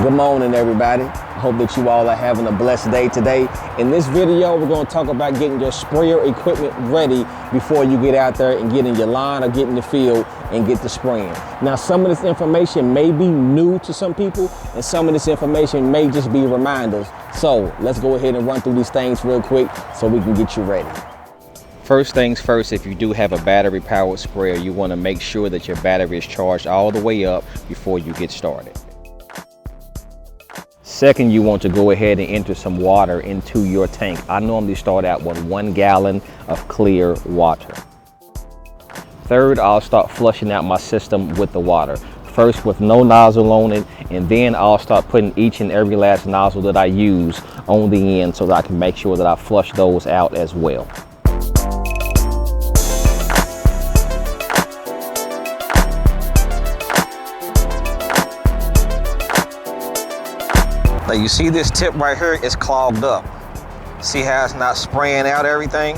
Good morning, everybody. I hope that you all are having a blessed day today. In this video, we're going to talk about getting your sprayer equipment ready before you get out there and get in your line or get in the field and get to spraying. Now, some of this information may be new to some people, and some of this information may just be reminders. So let's go ahead and run through these things real quick so we can get you ready. First things first, if you do have a battery powered sprayer, you want to make sure that your battery is charged all the way up before you get started. Second, you want to go ahead and enter some water into your tank. I normally start out with 1 gallon of clear water. Third, I'll start flushing out my system with the water. First with no nozzle on it, and then I'll start putting each and every last nozzle that I use on the end so that I can make sure that I flush those out as well. Now you see this tip right here is clogged up. See how it's not spraying out everything?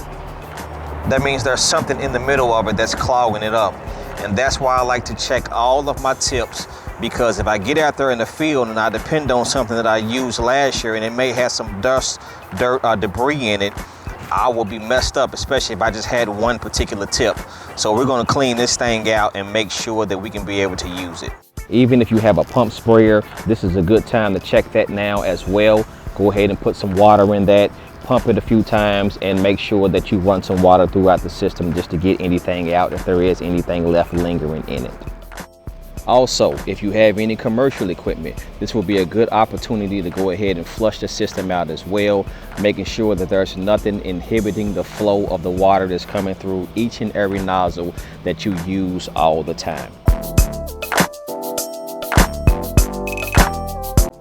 That means there's something in the middle of it that's clogging it up. And that's why I like to check all of my tips, because if I get out there in the field and I depend on something that I used last year and it may have some dust, dirt, or debris in it, I will be messed up, especially if I just had one particular tip. So we're gonna clean this thing out and make sure that we can be able to use it. Even if you have a pump sprayer, this is a good time to check that now as well. Go ahead and put some water in that, pump it a few times, and make sure that you run some water throughout the system just to get anything out if there is anything left lingering in it. Also, if you have any commercial equipment, this will be a good opportunity to go ahead and flush the system out as well, making sure that there's nothing inhibiting the flow of the water that's coming through each and every nozzle that you use all the time.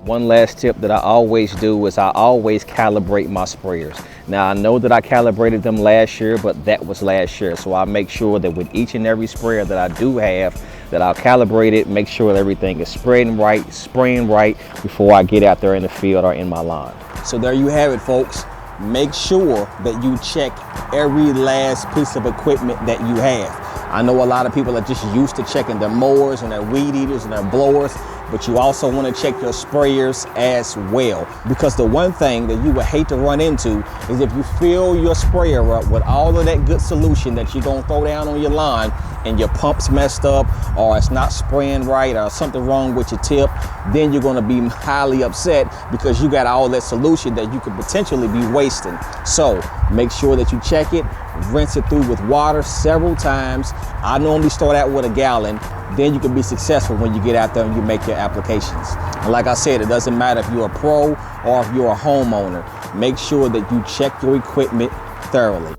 One last tip that I always do is I always calibrate my sprayers. Now I know that I calibrated them last year, but that was last year. So I make sure that with each and every sprayer that I do have, that I'll calibrate it, make sure that everything is spraying right before I get out there in the field or in my lawn. So there you have it, folks. Make sure that you check every last piece of equipment that you have. I know a lot of people are just used to checking their mowers and their weed eaters and their blowers, but you also want to check your sprayers as well, because the one thing that you would hate to run into is if you fill your sprayer up with all of that good solution that you're going to throw down on your lawn and your pump's messed up or it's not spraying right or something wrong with your tip, then you're going to be highly upset because you got all that solution that you could potentially be wasting. So make sure that you check it, rinse it through with water several times. I normally start out with 1 gallon. Then you can be successful when you get out there and you make your applications. And like I said, it doesn't matter if you're a pro or if you're a homeowner. Make sure that you check your equipment thoroughly.